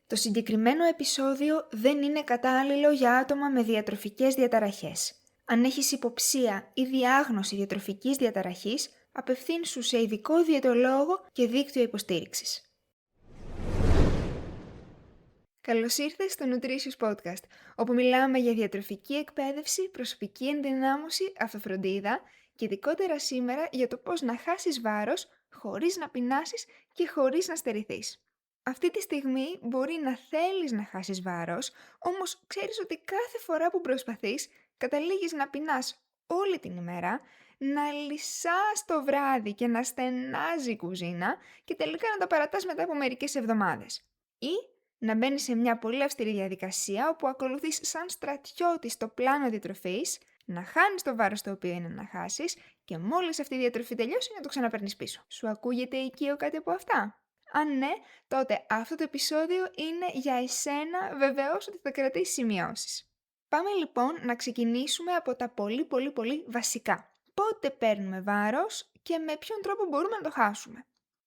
Το συγκεκριμένο επεισόδιο δεν είναι κατάλληλο για άτομα με διατροφικές διαταραχές. Αν έχεις υποψία ή διάγνωση διατροφικής διαταραχής, απευθύνσου σε ειδικό διαιτολόγο και δίκτυο υποστήριξης. Καλώς ήρθες στο Nutritious Podcast, όπου μιλάμε για διατροφική εκπαίδευση, προσωπική ενδυνάμωση, αυτοφροντίδα και ειδικότερα σήμερα για το πώς να χάσεις βάρος χωρίς να πεινάσεις και χωρίς να στερηθείς. Αυτή τη στιγμή μπορεί να θέλεις να χάσεις βάρος, όμως ξέρεις ότι κάθε φορά που προσπαθείς καταλήγεις να πεινάς όλη την ημέρα, να λυσάς το βράδυ και να στενάζει η κουζίνα και τελικά να τα παρατάς μετά από μερικές εβδομάδες. Ή να μπαίνεις σε μια πολύ αυστηρή διαδικασία όπου ακολουθείς σαν στρατιώτης το πλάνο διατροφής, να χάνεις το βάρος το οποίο είναι να χάσεις και μόλις αυτή η διατροφή τελειώσει να το ξαναπαίρνεις πίσω. Σου ακούγεται οικείο κάτι από αυτά? Αν ναι, τότε αυτό το επεισόδιο είναι για εσένα, βεβαίως ότι θα κρατήσει σημειώσεις. Πάμε λοιπόν να ξεκινήσουμε από τα πολύ βασικά. Πότε παίρνουμε βάρος και με ποιον τρόπο μπορούμε να το χάσουμε?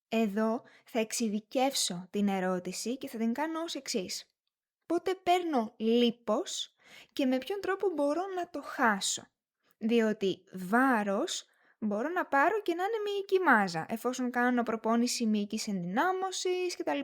Εδώ θα εξειδικεύσω την ερώτηση και θα την κάνω ως εξής. Πότε παίρνω λίπος και με ποιον τρόπο μπορώ να το χάσω? Διότι βάρος μπορώ να πάρω και να είναι μυϊκή μάζα, εφόσον κάνω προπόνηση μυϊκής ενδυνάμωσης κτλ.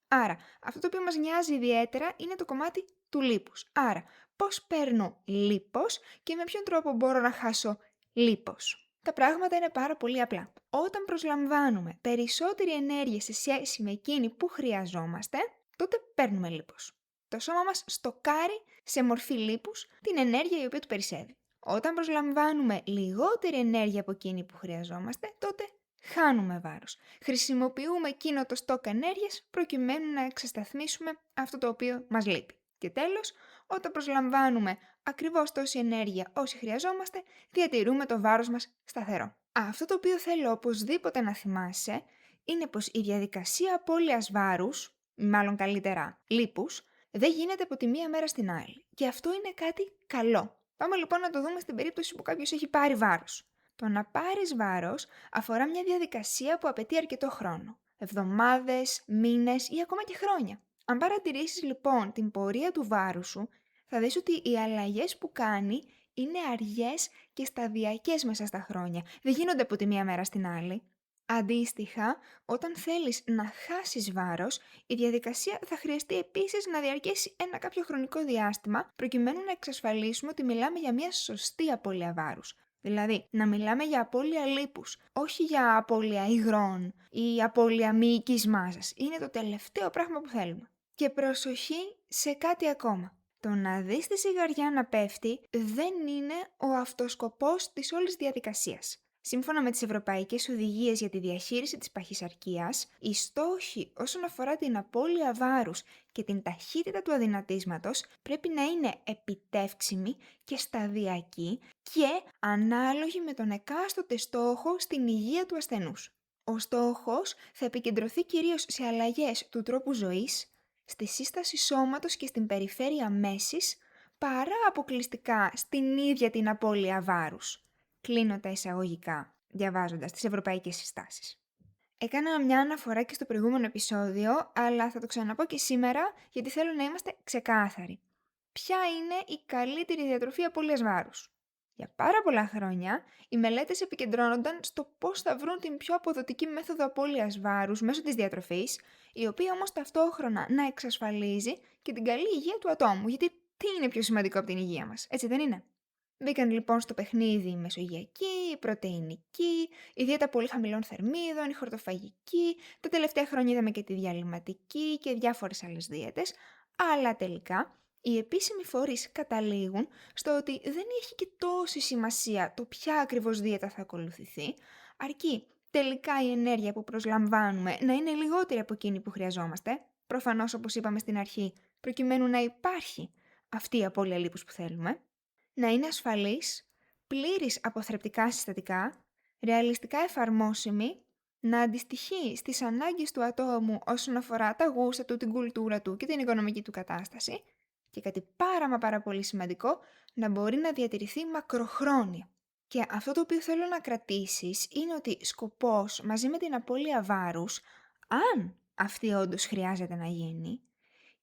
Άρα, αυτό το οποίο μας νοιάζει ιδιαίτερα είναι το κομμάτι του λίπους. Άρα, πώς παίρνω λίπος και με ποιον τρόπο μπορώ να χάσω λίπος? Τα πράγματα είναι πάρα πολύ απλά. Όταν προσλαμβάνουμε περισσότερη ενέργεια σε σχέση με εκείνη που χρειαζόμαστε, τότε παίρνουμε λίπος. Το σώμα μας στοκάρει σε μορφή λίπους την ενέργεια η οποία του περισσεύει. Όταν προσλαμβάνουμε λιγότερη ενέργεια από εκείνη που χρειαζόμαστε, τότε χάνουμε βάρος. Χρησιμοποιούμε εκείνο το στόκ ενέργειας προκειμένου να εξασταθμίσουμε αυτό το οποίο μας λείπει. Και τέλος, όταν προσλαμβάνουμε ακριβώς τόση ενέργεια όση χρειαζόμαστε, διατηρούμε το βάρος μας σταθερό. Αυτό το οποίο θέλω οπωσδήποτε να θυμάσαι είναι πως η διαδικασία απώλειας βάρους, μάλλον καλύτερα λίπους, δεν γίνεται από τη μία μέρα στην άλλη. Και αυτό είναι κάτι καλό. Πάμε λοιπόν να το δούμε στην περίπτωση που κάποιος έχει πάρει βάρος. Το να πάρεις βάρος αφορά μια διαδικασία που απαιτεί αρκετό χρόνο. Εβδομάδες, μήνες ή ακόμα και χρόνια. Αν παρατηρήσεις λοιπόν την πορεία του βάρους σου, θα δεις ότι οι αλλαγές που κάνει είναι αργές και σταδιακές μέσα στα χρόνια. Δεν γίνονται από τη μία μέρα στην άλλη. Αντίστοιχα, όταν θέλεις να χάσεις βάρος, η διαδικασία θα χρειαστεί επίσης να διαρκέσει ένα κάποιο χρονικό διάστημα, προκειμένου να εξασφαλίσουμε ότι μιλάμε για μια σωστή απώλεια βάρους. Δηλαδή, να μιλάμε για απώλεια λίπους, όχι για απώλεια υγρών ή απώλεια μυϊκής μάζας. Είναι το τελευταίο πράγμα που θέλουμε. Και προσοχή σε κάτι ακόμα. Το να δεις τη ζυγαριά να πέφτει δεν είναι ο αυτοσκοπός της όλης διαδικασίας. Σύμφωνα με τις Ευρωπαϊκές Οδηγίες για τη Διαχείριση της Παχυσαρκίας, οι στόχοι όσον αφορά την απώλεια βάρους και την ταχύτητα του αδυνατίσματος πρέπει να είναι επιτεύξιμοι και σταδιακοί και ανάλογοι με τον εκάστοτε στόχο στην υγεία του ασθενούς. Ο στόχος θα επικεντρωθεί κυρίως σε αλλαγές του τρόπου ζωής, στη σύσταση σώματος και στην περιφέρεια μέσης, παρά αποκλειστικά στην ίδια την απώλεια βάρους. Κλείνω τα εισαγωγικά, διαβάζοντας τις ευρωπαϊκές συστάσεις. Έκανα μια αναφορά και στο προηγούμενο επεισόδιο, αλλά θα το ξαναπώ και σήμερα, γιατί θέλω να είμαστε ξεκάθαροι. Ποια είναι η καλύτερη διατροφή απώλειας βάρους? Για πάρα πολλά χρόνια, οι μελέτες επικεντρώνονταν στο πώς θα βρουν την πιο αποδοτική μέθοδο απώλειας βάρους μέσω της διατροφής, η οποία όμως ταυτόχρονα να εξασφαλίζει και την καλή υγεία του ατόμου, γιατί τι είναι πιο σημαντικό από την υγεία μας, έτσι δεν είναι? Μπήκαν λοιπόν στο παιχνίδι η μεσογειακή, η πρωτεϊνική, η δίαιτα πολύ χαμηλών θερμίδων, η χορτοφαγική, τα τελευταία χρόνια είδαμε και τη διαλυματική και διάφορες άλλες δίαιτες, αλλά τελικά οι επίσημοι φορείς καταλήγουν στο ότι δεν έχει και τόση σημασία το ποια ακριβώς δίαιτα θα ακολουθηθεί, αρκεί τελικά η ενέργεια που προσλαμβάνουμε να είναι λιγότερη από εκείνη που χρειαζόμαστε, προφανώς όπως είπαμε στην αρχή, προκειμένου να υπάρχει αυτή η απώλεια λίπους που θέλουμε, να είναι ασφαλής, πλήρης από θρεπτικά συστατικά, ρεαλιστικά εφαρμόσιμη, να αντιστοιχεί στις ανάγκες του ατόμου όσον αφορά τα γούστα του, την κουλτούρα του και την οικονομική του κατάσταση και κάτι πάρα πολύ σημαντικό, να μπορεί να διατηρηθεί μακροχρόνια. Και αυτό το οποίο θέλω να κρατήσεις είναι ότι σκοπός μαζί με την απώλεια βάρους, αν αυτή όντως χρειάζεται να γίνει,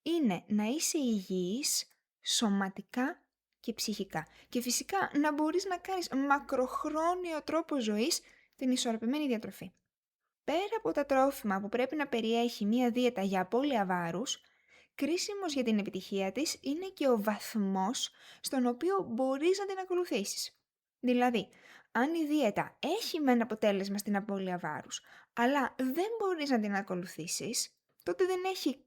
είναι να είσαι υγιής σωματικά και ψυχικά. Και φυσικά να μπορείς να κάνεις μακροχρόνιο τρόπο ζωής την ισορροπημένη διατροφή. Πέρα από τα τρόφιμα που πρέπει να περιέχει μία δίαιτα για απώλεια βάρους, κρίσιμος για την επιτυχία της είναι και ο βαθμός στον οποίο μπορείς να την ακολουθήσεις. Δηλαδή, αν η δίαιτα έχει μεν αποτέλεσμα στην απώλεια βάρους, αλλά δεν μπορείς να την ακολουθήσεις, τότε δεν έχει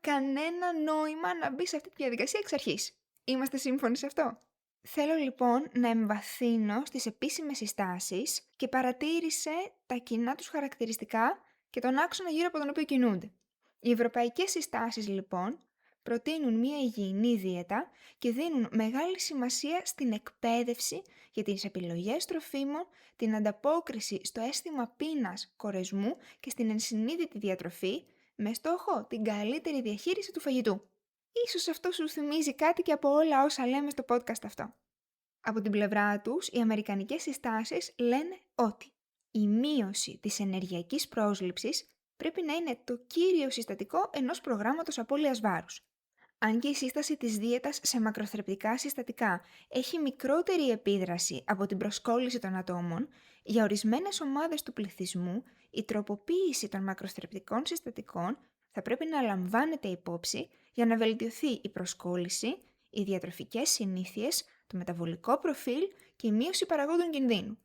κανένα νόημα να μπεις σε αυτή τη διαδικασία εξ αρχής. Είμαστε σύμφωνοι σε αυτό? Θέλω λοιπόν να εμβαθύνω στις επίσημες συστάσεις και παρατήρησε τα κοινά τους χαρακτηριστικά και τον άξονα γύρω από τον οποίο κινούνται. Οι ευρωπαϊκές συστάσεις λοιπόν προτείνουν μία υγιεινή δίαιτα και δίνουν μεγάλη σημασία στην εκπαίδευση για τις επιλογές τροφίμων, την ανταπόκριση στο αίσθημα πείνας, κορεσμού και στην ενσυνείδητη διατροφή με στόχο την καλύτερη διαχείριση του φαγητού. Ίσως αυτό σου θυμίζει κάτι και από όλα όσα λέμε στο podcast αυτό. Από την πλευρά τους, οι αμερικανικές συστάσεις λένε ότι η μείωση της ενεργειακής πρόσληψης πρέπει να είναι το κύριο συστατικό ενός προγράμματος απώλειας βάρους. Αν και η σύσταση της δίαιτας σε μακροθρεπτικά συστατικά έχει μικρότερη επίδραση από την προσκόλληση των ατόμων, για ορισμένες ομάδες του πληθυσμού η τροποποίηση των μακροθρεπτικών συστατικών θα πρέπει να λαμβάνεται υπόψη για να βελτιωθεί η προσκόλληση, οι διατροφικές συνήθειες, το μεταβολικό προφίλ και η μείωση παραγόντων κινδύνου.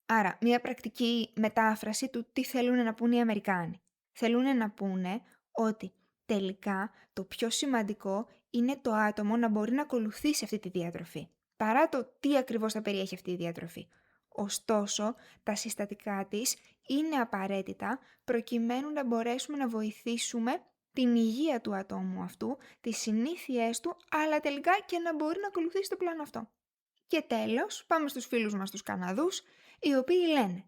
Άρα, μια πρακτική μετάφραση του τι θέλουν να πούνε οι Αμερικάνοι. Θέλουν να πούνε ότι τελικά το πιο σημαντικό είναι το άτομο να μπορεί να ακολουθήσει αυτή τη διατροφή, παρά το τι ακριβώς θα περιέχει αυτή η διατροφή. Ωστόσο, τα συστατικά της είναι απαραίτητα προκειμένου να μπορέσουμε να βοηθήσουμε την υγεία του ατόμου αυτού, τις συνήθειές του, αλλά τελικά και να μπορεί να ακολουθήσει το πλάνο αυτό. Και τέλος, πάμε στους φίλους μας τους Καναδούς, οι οποίοι λένε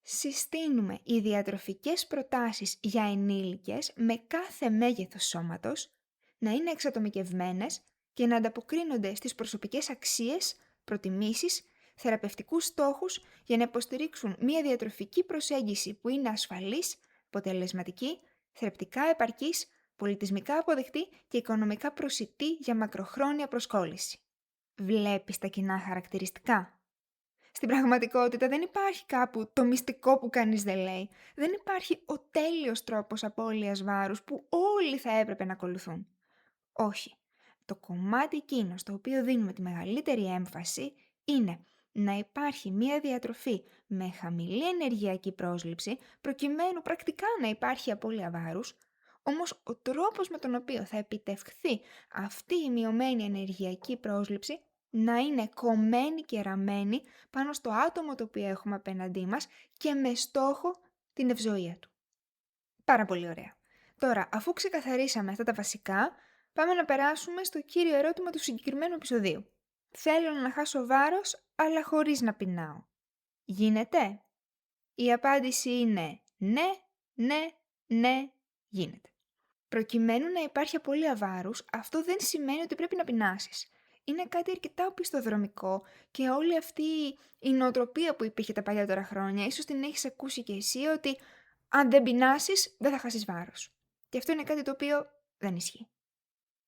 συστήνουμε οι διατροφικές προτάσεις για ενήλικες με κάθε μέγεθος σώματος να είναι εξατομικευμένες και να ανταποκρίνονται στις προσωπικές αξίες, προτιμήσεις, θεραπευτικούς στόχους για να υποστηρίξουν μια διατροφική προσέγγιση που είναι ασφαλής, αποτελεσματική, θρεπτικά επαρκής, πολιτισμικά αποδεκτή και οικονομικά προσιτή για μακροχρόνια προσκόλληση. Βλέπεις τα κοινά χαρακτηριστικά? Στην πραγματικότητα δεν υπάρχει κάπου το μυστικό που κανείς δεν λέει. Δεν υπάρχει ο τέλειος τρόπος απώλειας βάρους που όλοι θα έπρεπε να ακολουθούν. Όχι. Το κομμάτι εκείνο στο οποίο δίνουμε τη μεγαλύτερη έμφαση είναι να υπάρχει μια διατροφή με χαμηλή ενεργειακή πρόσληψη προκειμένου πρακτικά να υπάρχει απώλεια βάρους, όμως ο τρόπος με τον οποίο θα επιτευχθεί αυτή η μειωμένη ενεργειακή πρόσληψη να είναι κομμένη και ραμμένη πάνω στο άτομο το οποίο έχουμε απέναντί μας και με στόχο την ευζοία του. Πάρα πολύ ωραία. Τώρα, αφού ξεκαθαρίσαμε αυτά τα βασικά, πάμε να περάσουμε στο κύριο ερώτημα του συγκεκριμένου επεισοδίου. Θέλω να χάσω βάρος, αλλά χωρίς να πεινάω. Γίνεται? Η απάντηση είναι ναι, γίνεται. Προκειμένου να υπάρχει απώλεια βάρους, αυτό δεν σημαίνει ότι πρέπει να πεινάσεις. Είναι κάτι αρκετά οπισθοδρομικό και όλη αυτή η νοοτροπία που υπήρχε τα παλιότερα χρόνια, ίσως την έχεις ακούσει και εσύ, ότι αν δεν πεινάσεις δεν θα χάσεις βάρος. Και αυτό είναι κάτι το οποίο δεν ισχύει.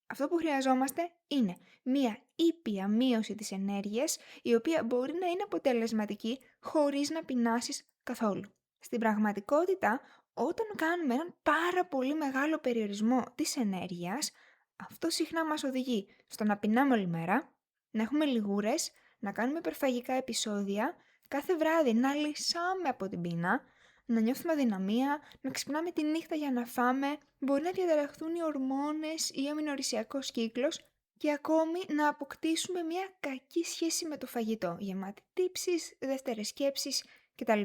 Αυτό που χρειαζόμαστε είναι μία ήπια μείωση της ενέργειας, η οποία μπορεί να είναι αποτελεσματική χωρίς να πεινάσεις καθόλου. Στην πραγματικότητα, όταν κάνουμε έναν πάρα πολύ μεγάλο περιορισμό της ενέργειας, αυτό συχνά μας οδηγεί στο να πεινάμε όλη μέρα, να έχουμε λιγούρες, να κάνουμε υπερφαγικά επεισόδια, κάθε βράδυ να λυσάμε από την πείνα, να νιώθουμε αδυναμία, να ξυπνάμε τη νύχτα για να φάμε, μπορεί να διαταραχθούν οι ορμόνες ή ο αμινορρησιακός κύκλος και ακόμη να αποκτήσουμε μια κακή σχέση με το φαγητό, γεμάτη τύψεις, δεύτερες σκέψεις κτλ.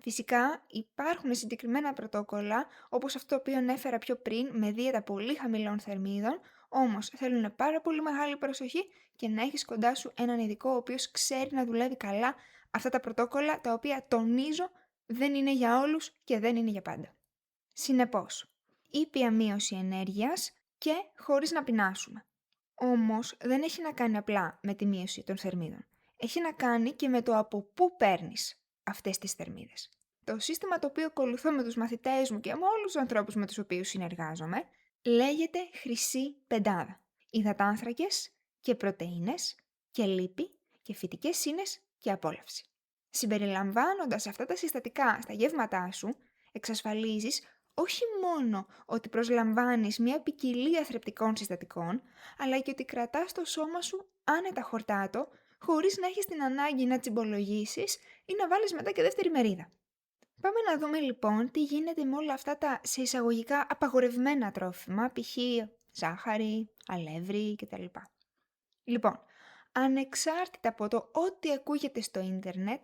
Φυσικά υπάρχουν συγκεκριμένα πρωτόκολλα, όπως αυτό το οποίο ανέφερα πιο πριν, με δίαιτα πολύ χαμηλών θερμίδων, όμως θέλουν πάρα πολύ μεγάλη προσοχή και να έχεις κοντά σου έναν ειδικό ο οποίος ξέρει να δουλεύει καλά αυτά τα πρωτόκολλα, τα οποία τονίζω δεν είναι για όλους και δεν είναι για πάντα. Συνεπώς, ήπια μείωση ενέργειας και χωρίς να πεινάσουμε. Όμως δεν έχει να κάνει απλά με τη μείωση των θερμίδων. Έχει να κάνει και με το από πού παίρνεις αυτές τις θερμίδες. Το σύστημα το οποίο ακολουθώ με τους μαθητές μου και με όλους τους ανθρώπους με τους οποίους συνεργάζομαι Λέγεται χρυσή πεντάδα. Υδατάνθρακες και πρωτεΐνες και λίπη και φυτικές ίνες και απόλαυση. Συμπεριλαμβάνοντας αυτά τα συστατικά στα γεύματά σου, εξασφαλίζεις όχι μόνο ότι προσλαμβάνεις μια ποικιλία θρεπτικών συστατικών, αλλά και ότι κρατάς το σώμα σου άνετα χορτάτο, χωρίς να έχεις την ανάγκη να τσιμπολογήσεις ή να βάλεις μετά και δεύτερη μερίδα. Πάμε να δούμε λοιπόν τι γίνεται με όλα αυτά τα σε εισαγωγικά απαγορευμένα τρόφιμα, π.χ. ζάχαρη, αλεύρι κτλ. Λοιπόν, ανεξάρτητα από το ό,τι ακούγεται στο ίντερνετ,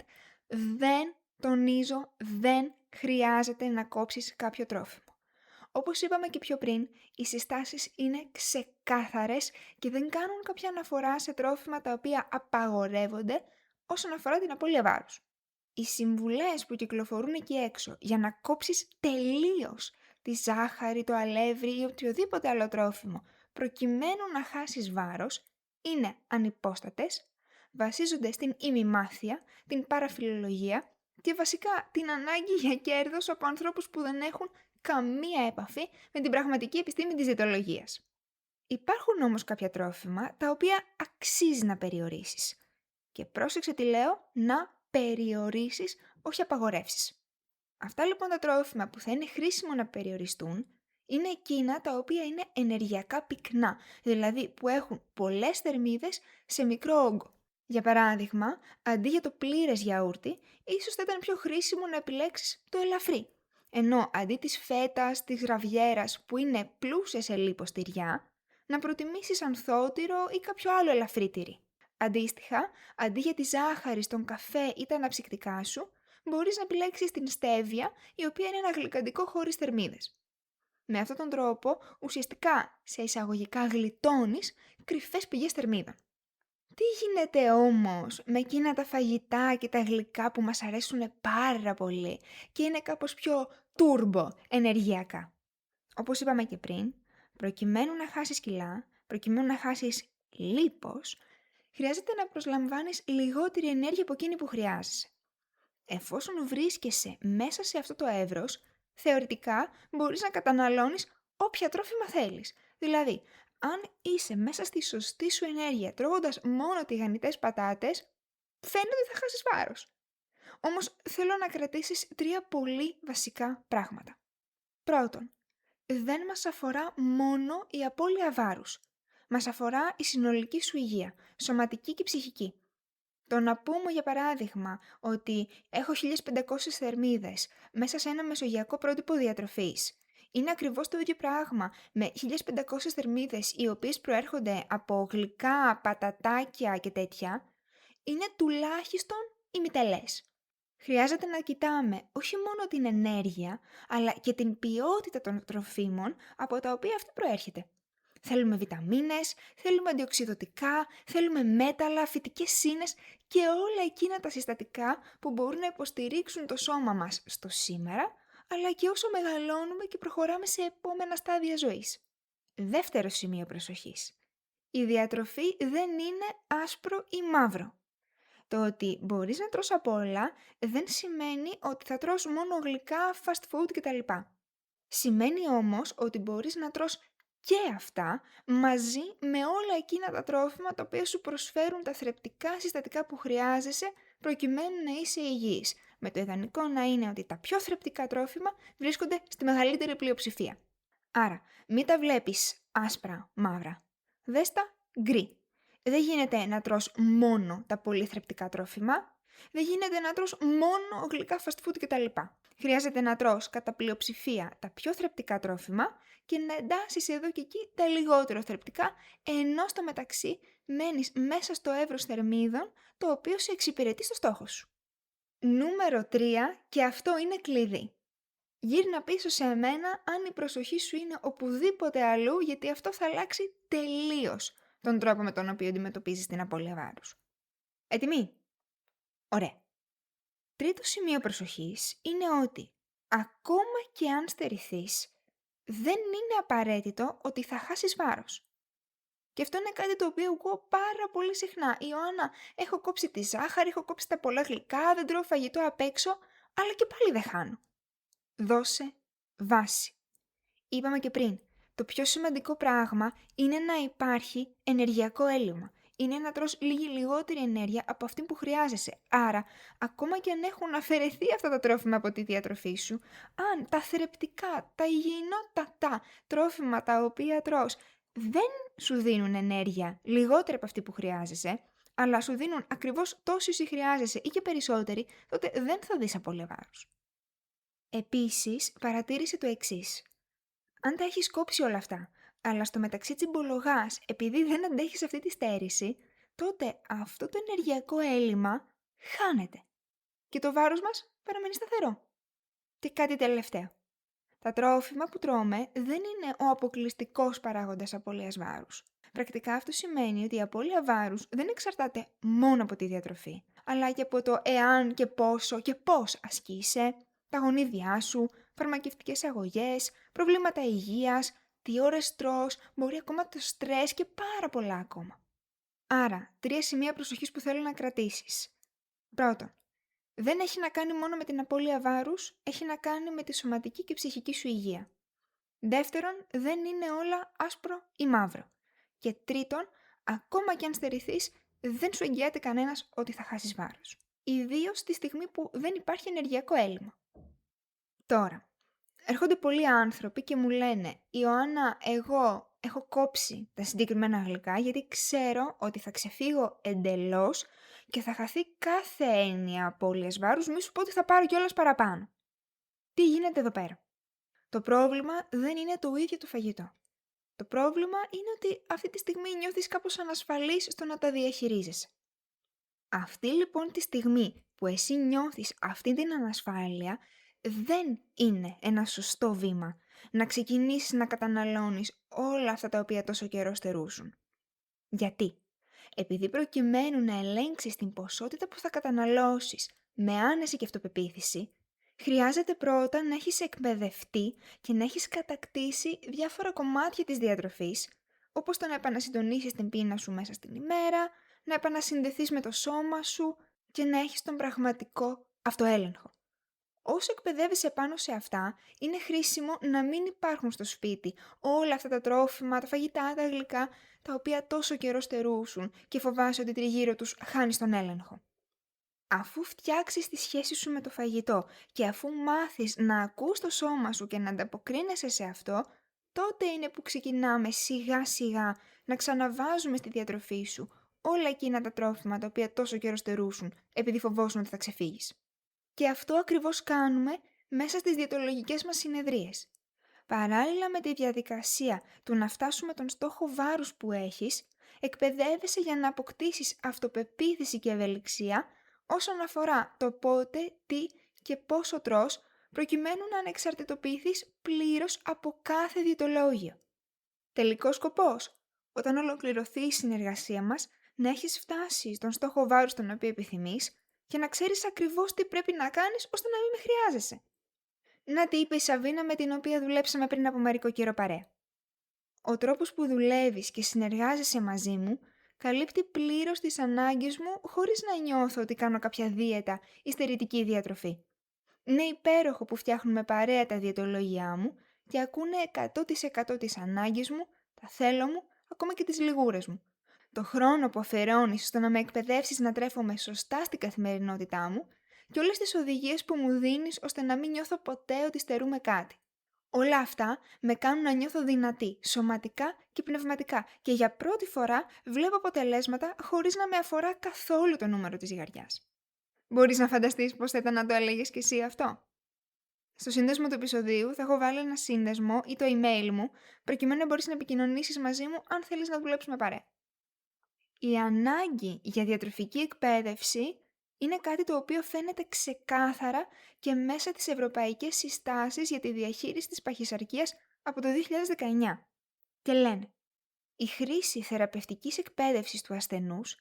δεν χρειάζεται να κόψεις κάποιο τρόφιμο. Όπως είπαμε και πιο πριν, οι συστάσεις είναι ξεκάθαρες και δεν κάνουν κάποια αναφορά σε τρόφιμα τα οποία απαγορεύονται όσον αφορά την απώλεια βάρους. Οι συμβουλές που κυκλοφορούν εκεί έξω για να κόψεις τελείως τη ζάχαρη, το αλεύρι ή οποιοδήποτε άλλο τρόφιμο προκειμένου να χάσεις βάρος είναι ανυπόστατες, βασίζονται στην ημιμάθεια, την παραφιλολογία και βασικά την ανάγκη για κέρδος από ανθρώπους που δεν έχουν καμία επαφή με την πραγματική επιστήμη της διαιτολογίας. Υπάρχουν όμως κάποια τρόφιμα τα οποία αξίζει να περιορίσεις. Και πρόσεξε τι λέω, να περιορίσεις, όχι απαγορεύσεις. Αυτά λοιπόν τα τρόφιμα που θα είναι χρήσιμο να περιοριστούν είναι εκείνα τα οποία είναι ενεργειακά πυκνά, δηλαδή που έχουν πολλές θερμίδες σε μικρό όγκο. Για παράδειγμα, αντί για το πλήρες γιαούρτι, ίσως θα ήταν πιο χρήσιμο να επιλέξεις το ελαφρύ. Ενώ αντί της φέτας, της γραβιέρας που είναι πλούσια σε λιποστηριά, να προτιμήσεις ανθότυρο ή κάποιο άλλο ελαφρύ τυρί. Αντίστοιχα, αντί για τη ζάχαρη στον καφέ ή τα αναψυκτικά σου, μπορείς να επιλέξεις την στέβια, η οποία είναι ένα γλυκαντικό χωρίς θερμίδες. Με αυτόν τον τρόπο, ουσιαστικά σε εισαγωγικά γλιτώνεις κρυφές πηγές θερμίδων. Τι γίνεται όμως με εκείνα τα φαγητά και τα γλυκά που μας αρέσουν πάρα πολύ και είναι κάπως πιο τούρμπο ενεργειακά? Όπως είπαμε και πριν, προκειμένου να χάσεις κιλά, προκειμένου να χάσεις λίπος, χρειάζεται να προσλαμβάνεις λιγότερη ενέργεια από εκείνη που χρειάζεσαι. Εφόσον βρίσκεσαι μέσα σε αυτό το εύρος, θεωρητικά μπορείς να καταναλώνεις όποια τρόφιμα θέλεις. Δηλαδή, αν είσαι μέσα στη σωστή σου ενέργεια τρώγοντας μόνο τηγανιτές πατάτες, φαίνεται ότι θα χάσεις βάρος. Όμως θέλω να κρατήσεις 3 πολύ βασικά πράγματα. Πρώτον, δεν μας αφορά μόνο η απώλεια βάρους. Μας αφορά η συνολική σου υγεία, σωματική και ψυχική. Το να πούμε για παράδειγμα ότι έχω 1500 θερμίδες μέσα σε ένα μεσογειακό πρότυπο διατροφής είναι ακριβώς το ίδιο πράγμα με 1500 θερμίδες οι οποίες προέρχονται από γλυκά, πατατάκια και τέτοια, είναι τουλάχιστον ημιτελές. Χρειάζεται να κοιτάμε όχι μόνο την ενέργεια, αλλά και την ποιότητα των τροφίμων από τα οποία αυτή προέρχεται. Θέλουμε βιταμίνες, θέλουμε αντιοξυδωτικά, θέλουμε μέταλλα, φυτικές ίνες και όλα εκείνα τα συστατικά που μπορούν να υποστηρίξουν το σώμα μας στο σήμερα, αλλά και όσο μεγαλώνουμε και προχωράμε σε επόμενα στάδια ζωής. Δεύτερο σημείο προσοχής. Η διατροφή δεν είναι άσπρο ή μαύρο. Το ότι μπορείς να τρως απ' όλα δεν σημαίνει ότι θα τρως μόνο γλυκά, fast food κτλ. Σημαίνει όμως ότι μπορείς να τρως και αυτά μαζί με όλα εκείνα τα τρόφιμα τα οποία σου προσφέρουν τα θρεπτικά συστατικά που χρειάζεσαι προκειμένου να είσαι υγιής. Με το ιδανικό να είναι ότι τα πιο θρεπτικά τρόφιμα βρίσκονται στη μεγαλύτερη πλειοψηφία. Άρα, μην τα βλέπεις άσπρα, μαύρα. Δες τα γκρι. Δεν γίνεται να τρως μόνο τα πολύ θρεπτικά τρόφιμα. Δεν γίνεται να τρως μόνο γλυκά fast food κτλ. Χρειάζεται να τρως κατά πλειοψηφία τα πιο θρεπτικά τρόφιμα και να εντάσσεις εδώ και εκεί τα λιγότερο θρεπτικά, ενώ στο μεταξύ μένεις μέσα στο εύρος θερμίδων το οποίο σε εξυπηρετεί στο στόχο σου. Νούμερο 3, και αυτό είναι κλειδί. Γύρνα πίσω σε εμένα αν η προσοχή σου είναι οπουδήποτε αλλού, γιατί αυτό θα αλλάξει τελείως τον τρόπο με τον οποίο αντιμετωπίζεις την απώλεια βάρους. Έτοιμοι? Ωραία. Τρίτο σημείο προσοχής είναι ότι ακόμα και αν στερηθείς, δεν είναι απαραίτητο ότι θα χάσεις βάρος. Και αυτό είναι κάτι το οποίο ακούω πάρα πολύ συχνά. Ιωάννα, έχω κόψει τη ζάχαρη, έχω κόψει τα πολλά γλυκά, δεν τρώω φαγητό απ' έξω, αλλά και πάλι δεν χάνω. Δώσε βάση. Είπαμε και πριν, Το πιο σημαντικό πράγμα είναι να υπάρχει ενεργειακό έλλειμμα. Είναι να τρως λίγη λιγότερη ενέργεια από αυτή που χρειάζεσαι. Άρα, ακόμα και αν έχουν αφαιρεθεί αυτά τα τρόφιμα από τη διατροφή σου, αν τα θρεπτικά, τα υγιεινότατα τρόφιμα τα οποία τρως δεν σου δίνουν ενέργεια λιγότερη από αυτή που χρειάζεσαι, αλλά σου δίνουν ακριβώς τόση όσο χρειάζεσαι ή και περισσότερη, τότε δεν θα δεις απώλεια βάρους. Επίσης, παρατήρησε το εξής. Αν τα έχεις κόψει όλα αυτά, αλλά στο μεταξύ τσιμπολογάς επειδή δεν αντέχεις αυτή τη στέρηση, τότε αυτό το ενεργειακό έλλειμμα χάνεται. Και το βάρος μας παραμένει σταθερό. Και κάτι τελευταίο. Τα τρόφιμα που τρώμε δεν είναι ο αποκλειστικός παράγοντας απώλειας βάρους. Πρακτικά αυτό σημαίνει ότι η απώλεια βάρους δεν εξαρτάται μόνο από τη διατροφή, αλλά και από το εάν και πόσο και πώς ασκείσαι, τα γονίδια σου, φαρμακευτικές αγωγές, προβλήματα υγείας, τι ώρες τρως, μπορεί ακόμα το στρες και πάρα πολλά ακόμα. Άρα, 3 σημεία προσοχής που θέλω να κρατήσεις. Πρώτον, δεν έχει να κάνει μόνο με την απώλεια βάρους, έχει να κάνει με τη σωματική και ψυχική σου υγεία. Δεύτερον, δεν είναι όλα άσπρο ή μαύρο. Και τρίτον, ακόμα και αν στερηθείς, δεν σου εγγυάται κανένας ότι θα χάσεις βάρος. Ιδίως στη στιγμή που δεν υπάρχει ενεργειακό έλλειμμα. Τώρα, έρχονται πολλοί άνθρωποι και μου λένε «Ιωάννα, εγώ έχω κόψει τα συγκεκριμένα γλυκά γιατί ξέρω ότι θα ξεφύγω εντελώς και θα χαθεί κάθε έννοια απώλειας βάρους, μη σου πω ότι θα πάρω κιόλας παραπάνω». Τι γίνεται εδώ πέρα? Το πρόβλημα δεν είναι το ίδιο το φαγητό. Το πρόβλημα είναι ότι αυτή τη στιγμή νιώθεις κάπως ανασφαλής στο να τα διαχειρίζεσαι. Αυτή λοιπόν τη στιγμή που εσύ νιώθεις αυτή την ανασφάλεια, δεν είναι ένα σωστό βήμα να ξεκινήσεις να καταναλώνεις όλα αυτά τα οποία τόσο καιρό στερούσουν. Γιατί? Επειδή προκειμένου να ελέγξεις την ποσότητα που θα καταναλώσεις με άνεση και αυτοπεποίθηση, χρειάζεται πρώτα να έχεις εκπαιδευτεί και να έχεις κατακτήσει διάφορα κομμάτια της διατροφής, όπως το να επανασυντονίσεις την πείνα σου μέσα στην ημέρα, να επανασυνδεθείς με το σώμα σου και να έχεις τον πραγματικό αυτοέλεγχο. Όσο εκπαιδεύεσαι πάνω σε αυτά, είναι χρήσιμο να μην υπάρχουν στο σπίτι όλα αυτά τα τρόφιμα, τα φαγητά, τα γλυκά, τα οποία τόσο καιρό στερούσουν και φοβάσαι ότι τριγύρω τους χάνεις τον έλεγχο. Αφού φτιάξεις τη σχέση σου με το φαγητό και αφού μάθεις να ακούς το σώμα σου και να ανταποκρίνεσαι σε αυτό, τότε είναι που ξεκινάμε σιγά σιγά να ξαναβάζουμε στη διατροφή σου όλα εκείνα τα τρόφιμα τα οποία τόσο καιρό στερούσουν επειδή φοβόσουν ότι θα ξεφύγεις. Και αυτό ακριβώς κάνουμε μέσα στις διαιτολογικές μας συνεδρίες. Παράλληλα με τη διαδικασία του να φτάσουμε τον στόχο βάρους που έχεις, εκπαιδεύεσαι για να αποκτήσεις αυτοπεποίθηση και ευελιξία όσον αφορά το πότε, τι και πόσο τρως, προκειμένου να ανεξαρτητοποιηθείς πλήρως από κάθε διαιτολόγιο. Τελικός σκοπός, όταν ολοκληρωθεί η συνεργασία μας, να έχεις φτάσει στον στόχο βάρους τον οποίο επιθυμείς και να ξέρεις ακριβώς τι πρέπει να κάνεις ώστε να μην με χρειάζεσαι. Να τι είπε η Σαβίνα με την οποία δουλέψαμε πριν από μερικό καιρό παρέα. Ο τρόπος που δουλεύεις και συνεργάζεσαι μαζί μου καλύπτει πλήρως τις ανάγκες μου χωρίς να νιώθω ότι κάνω κάποια δίαιτα ή στερητική διατροφή. Είναι υπέροχο που φτιάχνουμε παρέα τα διαιτολόγια μου και ακούνε 100% τις ανάγκες μου, τα θέλω μου, ακόμα και τις λιγούρες μου. Το χρόνο που αφιερώνεις στο να με εκπαιδεύσεις να τρέφομαι σωστά στην καθημερινότητά μου και όλες τις οδηγίες που μου δίνεις ώστε να μην νιώθω ποτέ ότι στερούμε κάτι. Όλα αυτά με κάνουν να νιώθω δυνατή, σωματικά και πνευματικά και για πρώτη φορά βλέπω αποτελέσματα χωρίς να με αφορά καθόλου το νούμερο της ζυγαριάς. Μπορείς να φανταστείς πώς θα ήταν να το έλεγες κι εσύ αυτό? Στο σύνδεσμο του επεισοδίου θα έχω βάλει ένα σύνδεσμο ή το email μου, προκειμένου να μπορείς να επικοινωνήσεις μαζί μου αν θέλεις να δουλέψουμε παρέα. Η ανάγκη για διατροφική εκπαίδευση είναι κάτι το οποίο φαίνεται ξεκάθαρα και μέσα τις ευρωπαϊκές συστάσεις για τη διαχείριση της παχυσαρκίας από το 2019. Και λένε, η χρήση θεραπευτικής εκπαίδευσης του ασθενούς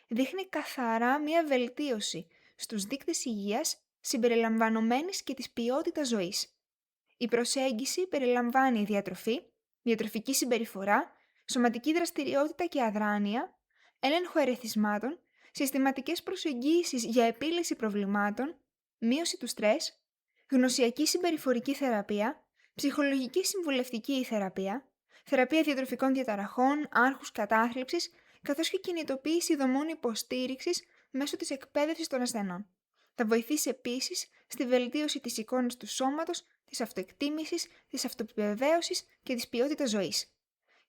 δείχνει καθαρά μία βελτίωση στους δείκτες υγείας συμπεριλαμβανομένης και της ποιότητας ζωής. Η προσέγγιση περιλαμβάνει διατροφή, διατροφική συμπεριφορά, σωματική δραστηριότητα και αδράνεια, έλεγχο ερεθισμάτων, συστηματικές προσεγγίσεις για επίλυση προβλημάτων, μείωση του στρες, γνωσιακή συμπεριφορική θεραπεία, ψυχολογική συμβουλευτική θεραπεία, θεραπεία διατροφικών διαταραχών, άγχους κατάθλιψης, καθώς και κινητοποίηση δομών υποστήριξης μέσω της εκπαίδευσης των ασθενών. Θα βοηθήσει επίσης στη βελτίωση της εικόνας του σώματος, της αυτοεκτίμησης, της αυτοεπιβεβαίωσης και της ποιότητας ζωής.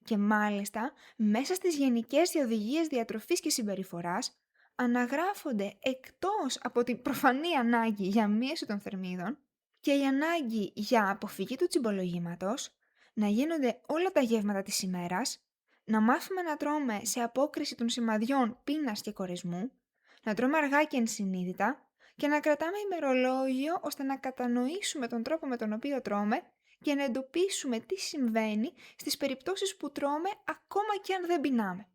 Και μάλιστα, μέσα στις γενικές οδηγίες διατροφής και συμπεριφοράς, αναγράφονται εκτός από την προφανή ανάγκη για μείωση των θερμίδων και η ανάγκη για αποφυγή του τσιμπολογήματος, να γίνονται όλα τα γεύματα της ημέρας, να μάθουμε να τρώμε σε απόκριση των σημαδιών πείνας και κορεσμού, να τρώμε αργά και ενσυνείδητα και να κρατάμε ημερολόγιο ώστε να κατανοήσουμε τον τρόπο με τον οποίο τρώμε και να εντοπίσουμε τι συμβαίνει στις περιπτώσεις που τρώμε ακόμα και αν δεν πεινάμε.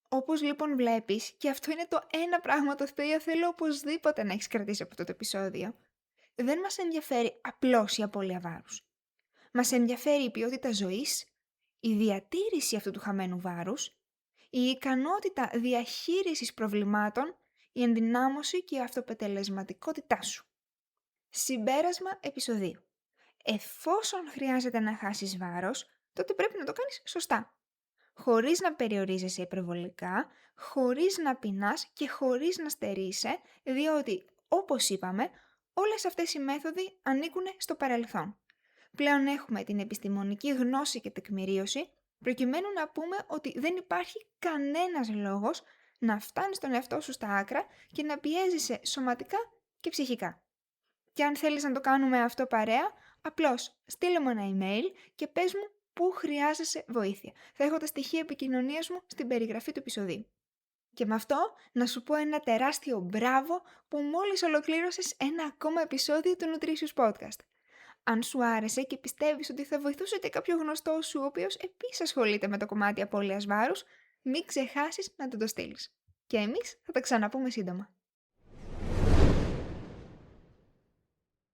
Όπως λοιπόν βλέπεις, και αυτό είναι το ένα πράγμα το οποίο θέλω οπωσδήποτε να έχεις κρατήσει από αυτό το επεισόδιο, δεν μας ενδιαφέρει απλώς η απώλεια βάρους. Μας ενδιαφέρει η ποιότητα ζωής, η διατήρηση αυτού του χαμένου βάρους, η ικανότητα διαχείρισης προβλημάτων, η ενδυνάμωση και η αυτοπετελεσματικότητά σου. Συμπέρασμα επεισοδίου. Εφόσον χρειάζεται να χάσεις βάρος, τότε πρέπει να το κάνεις σωστά. Χωρίς να περιορίζεσαι υπερβολικά, χωρίς να πεινάς και χωρίς να στερείσαι, διότι, όπως είπαμε, όλες αυτές οι μέθοδοι ανήκουν στο παρελθόν. Πλέον έχουμε την επιστημονική γνώση και τεκμηρίωση, προκειμένου να πούμε ότι δεν υπάρχει κανένας λόγος να φτάνεις τον εαυτό σου στα άκρα και να πιέζεσαι σωματικά και ψυχικά. Και αν θέλεις να το κάνουμε αυτό παρέα, απλώς στείλε μου ένα email και πες μου πού χρειάζεσαι βοήθεια. Θα έχω τα στοιχεία επικοινωνίας μου στην περιγραφή του επεισοδίου. Και με αυτό να σου πω ένα τεράστιο μπράβο που μόλις ολοκλήρωσες ένα ακόμα επεισόδιο του Nutritious Podcast. Αν σου άρεσε και πιστεύεις ότι θα βοηθούσε και κάποιο γνωστό σου ο οποίος επίσης ασχολείται με το κομμάτι απώλειας βάρους, μην ξεχάσεις να του το στείλεις. Και εμείς θα τα ξαναπούμε σύντομα.